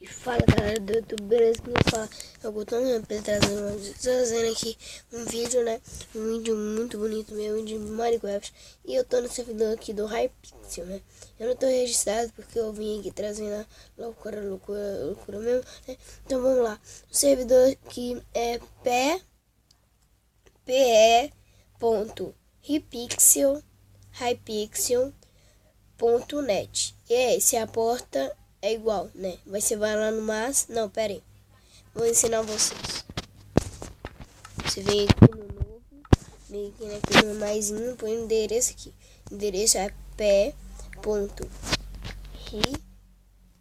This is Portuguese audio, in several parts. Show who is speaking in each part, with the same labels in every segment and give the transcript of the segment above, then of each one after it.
Speaker 1: Fala galera do YouTube, beleza? Que me fala é o Gutão, trazendo aqui um vídeo, né? Um vídeo muito bonito mesmo, de Minecraft. E eu tô no servidor aqui do Hypixel, né? Eu não tô registrado porque eu vim aqui trazendo a loucura mesmo, né? Então vamos lá. O servidor aqui é hypixel.net. E esse a porta é igual, né? Você vai lá no mas... Não, pera aí. Vou ensinar vocês. Você vem aqui no novo. Vem aqui no maisinho. Põe o endereço aqui. O endereço é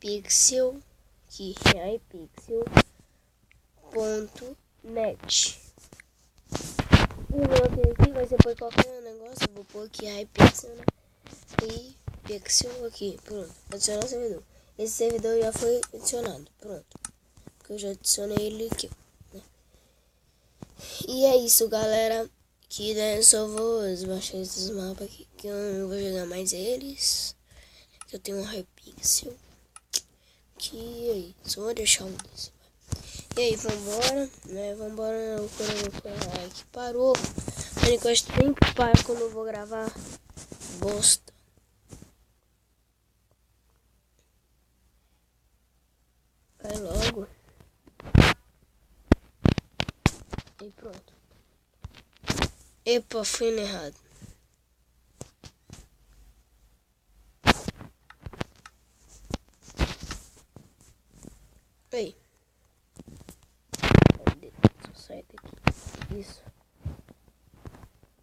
Speaker 1: hypixel. Que é hypixel.net. E eu coloquei aqui. Você põe qualquer negócio. Eu vou pôr aqui hypixel, né? Hypixel aqui. Pronto. Adicionar o servidor. Esse servidor já foi adicionado, pronto. Porque eu já adicionei ele aqui, né? E é isso, galera. Que né, só vou baixar esses mapas aqui, que eu não vou jogar mais eles. Que eu tenho um Hypixel. Que aí, só vou deixar um desse. E aí, vambora, né? Vambora, que parou. O Minecraft sempre para quando eu vou gravar. Bosta. Vai logo. E pronto. Epa, fui errado. Aí. Sai daqui. Isso.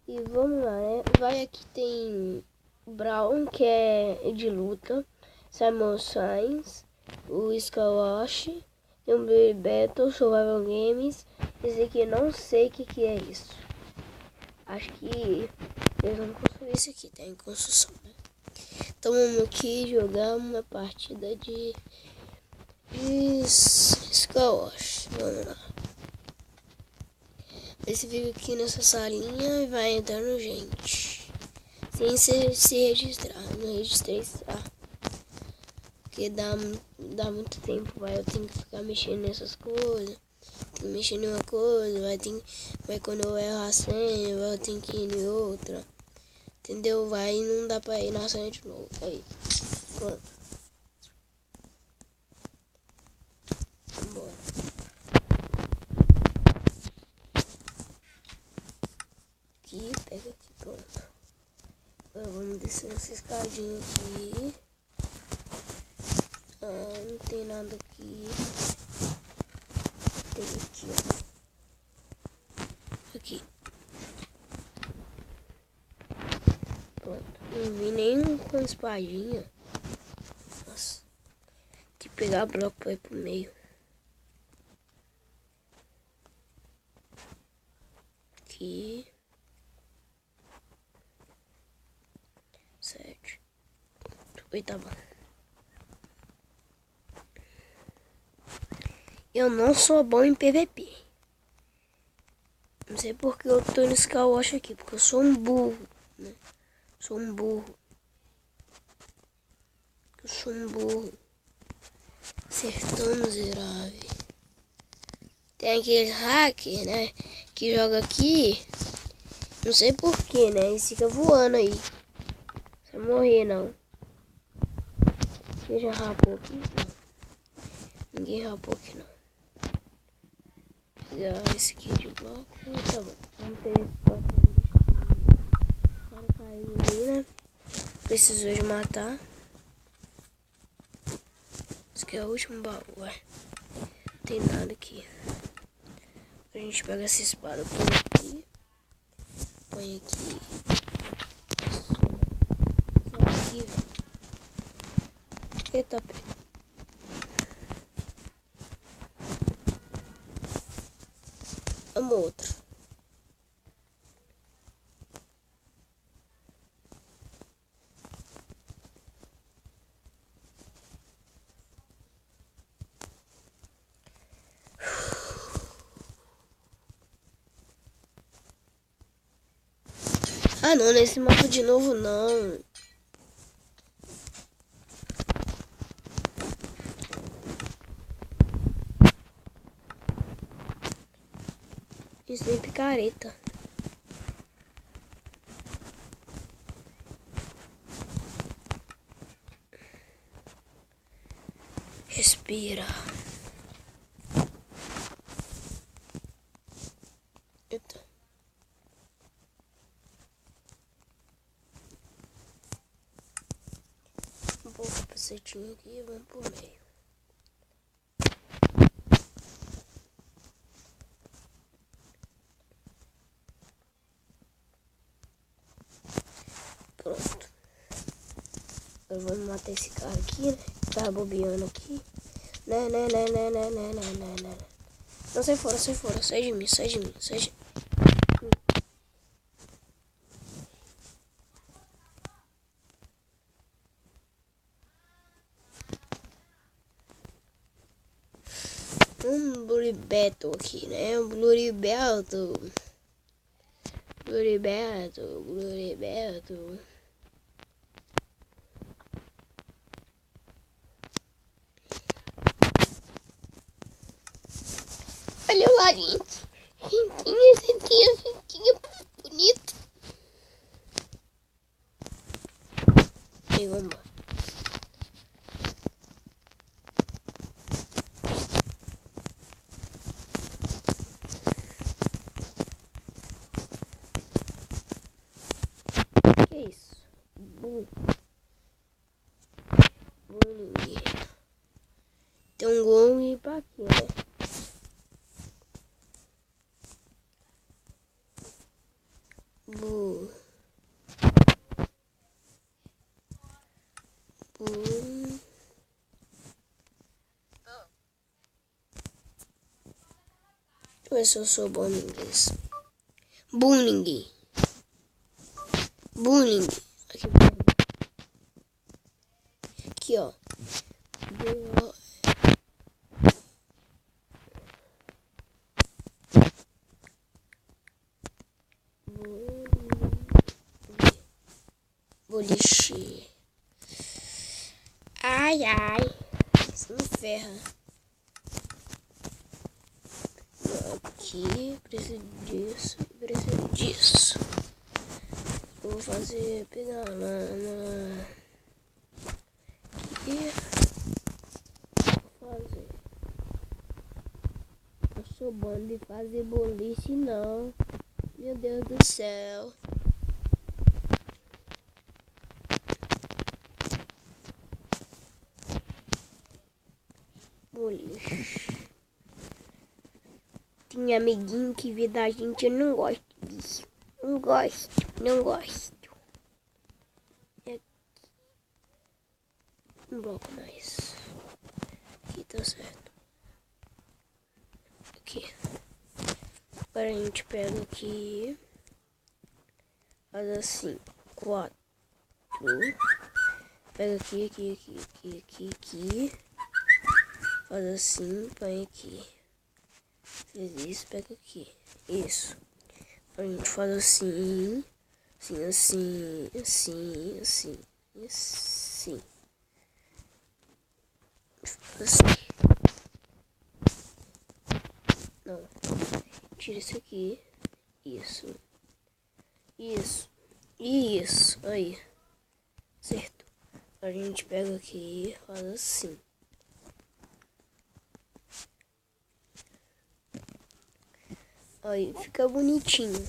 Speaker 1: E vamos lá, né? Vai aqui, tem Brown, que é de luta. Simon Sainz. O Skywash. Tem o Baby Battle, Survival Games. Esse aqui não sei o que é isso. Acho que eles vão construir isso aqui, tá em construção, né? Então vamos aqui jogar uma partida de Skywash. Vamos lá. Esse fica aqui nessa salinha e vai entrando gente. Sem se registrar. Não registrei, tá? Porque dá muito tempo, vai. Eu tenho que ficar mexendo nessas coisas. Tem que mexer em uma coisa, vai quando eu erro a senha, eu tenho que ir em outra. Entendeu? Vai e não dá pra ir na senha de novo. Aí. Pronto. Vambora. Aqui, pega aqui, pronto. Agora vamos descer essa escadinha aqui. Não tem nada aqui. Tem aqui, ó. Aqui. Pronto. Não vi nem com espadinha. Nossa. Tem que pegar bloco pra ir pro meio. Aqui. 7. 8, tá bom. Eu não sou bom em PVP. Não sei porque eu tô no Skywash aqui. Porque eu sou um burro, né? Sou um burro. Eu sou um burro. Sertão miserável. Tem aquele hacker, né? Que joga aqui. Não sei porquê, né? E fica voando aí. Não vai morrer, não. Você já rapou aqui? Não. Ninguém rapou aqui, não. Pegar esse aqui de bloco. Tá bom. Vamos ter esse bloco. O cara caiu ali, né? Precisou de matar. Esse aqui é o último baú, ué. Não tem nada aqui. A gente pega essa espada, põe aqui. Põe aqui. Só aqui, velho. Eita, pega. Vamos outro. Ah não, nesse mapa de novo não. Isso nem picareta. Respira. Eita. Vou pôr o capacetinho aqui e vamos pro meio. Pronto. Agora vamos matar esse cara aqui, né? Tá bobeando aqui. Não. Não, sai fora. Sai de mim. Bloody Battle aqui, né? Bloody Battle. Olha lá, gente. Rentinha bonito. Aí, vamos lá. Que isso? Tem um gol e pra aqui, né? Deixa eu ver se eu sou bom em inglês. Bullying. Aqui, ó. Boliche. Ai. Isso me ferra. Aqui, preciso disso. Vou fazer, pegar lana. Aqui. Vou fazer. Eu sou bom de fazer boliche, não. Meu Deus do céu. Boliche. Tem amiguinho que vê da gente, eu não gosto disso. Não gosto. É aqui. Um bloco mais. Aqui tá certo. Aqui. Agora a gente pega aqui. Faz assim. 4. Pega aqui. Faz assim, põe aqui. Fez isso, pega aqui. Isso. A gente faz assim. Assim. Não. Tira isso aqui. Isso. Aí. Certo. A gente pega aqui e faz assim. Aí fica bonitinho.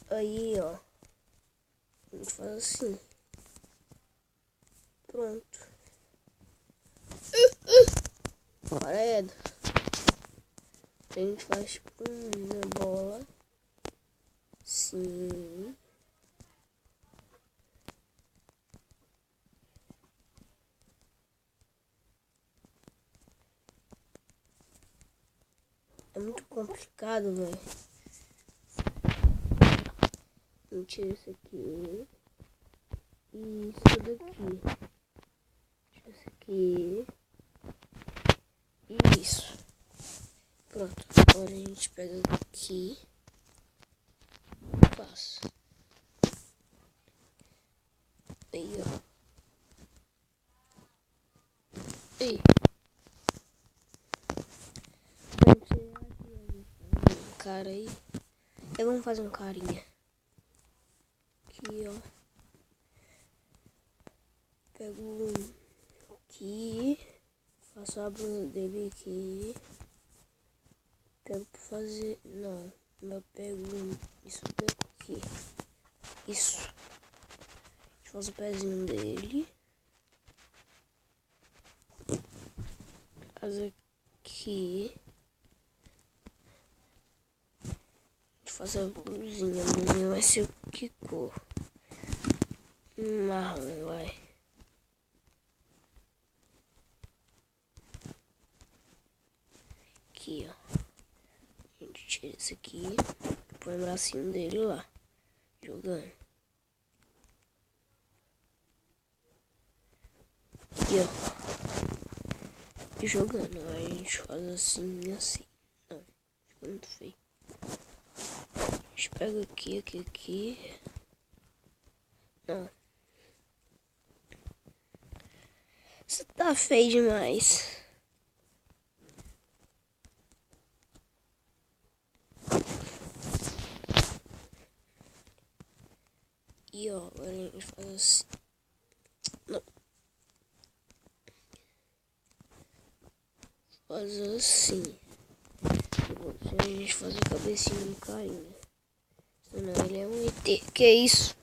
Speaker 1: Aí, ó. A gente faz assim. Pronto. Credo. A gente faz tipo uma bola. Sim. É muito complicado, velho. Vou tirar isso aqui. E isso daqui. Tira isso aqui. E isso. Pronto. Agora a gente pega aqui. Passa. Aí, ó. Aí. Vamos tirar aqui, cara aí. E vamos fazer um carinha. Aqui, ó. Pego um aqui. Faço a bunda dele aqui. Pego pra fazer... Não. Eu pego isso daqui. Isso. Faz o pezinho dele. Faz aqui. Faz a blusinha. A blusinha vai ser que cor? Marrom, vai. Aqui, ó. A gente tira isso aqui. Põe o bracinho dele lá. Jogando. Aqui, ó. E jogando. Aí a gente faz assim e assim. Não, ficou muito feio. A gente pega aqui. Não. Isso tá feio demais. E ó, agora a gente faz assim. Não. Faz assim. A gente faz a cabecinha no carinha. Senão ele é um ET. Que isso?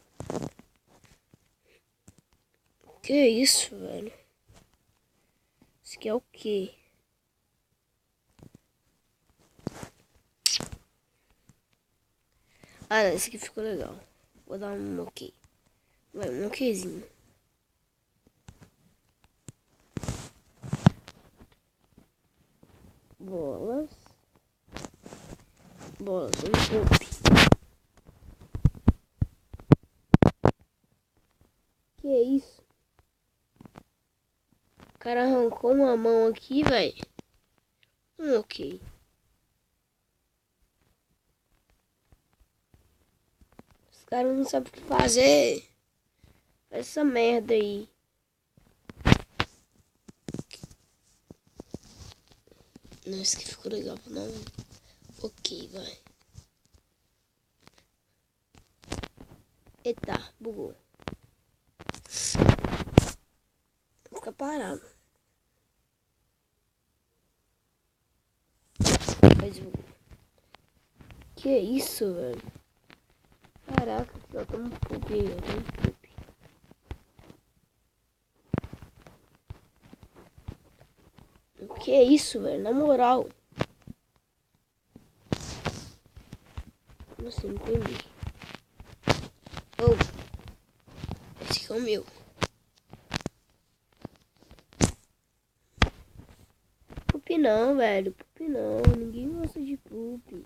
Speaker 1: Que isso, velho? Isso aqui é o quê? Ah, não, esse aqui ficou legal. Vou dar um ok. Vai, um okzinho. Bolas, um poupe. Que é isso? O cara arrancou uma mão aqui, velho. Ok. Os caras não sabem o que fazer. Essa merda aí. Não, esse aqui ficou legal, não. Ok, vai. Eita, bugou. Fica parado. Mas bugou. Que isso, velho? Caraca, só tem um pouco aí, ó. Tem um pouco. O que é isso, velho? Na moral. Como assim? Não entendi. Oh. Esse aqui é o meu. Pupi não, velho. Pupi não. Ninguém gosta de pupi.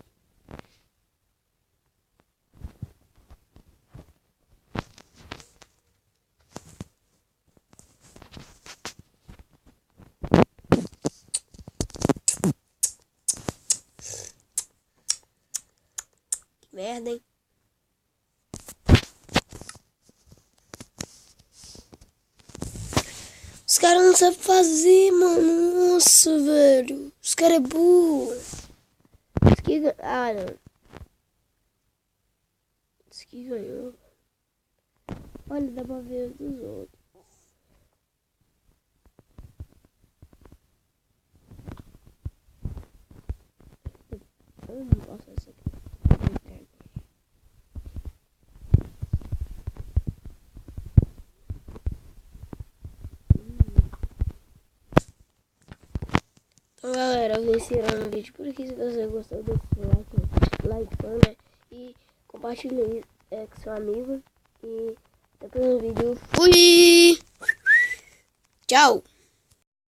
Speaker 1: Que merda, hein? Os caras não sabem fazer, mano. Nossa, velho. Os caras é burro. Esse aqui... Ah, não. Esse aqui ganhou. Olha, dá pra ver os dos outros. Eu não posso essa aqui. Então, galera, eu vou encerrar o vídeo por aqui. Se você gostou, deixa o like, né? E compartilhe com seu amigo. E depois no vídeo. Fui! Tchau!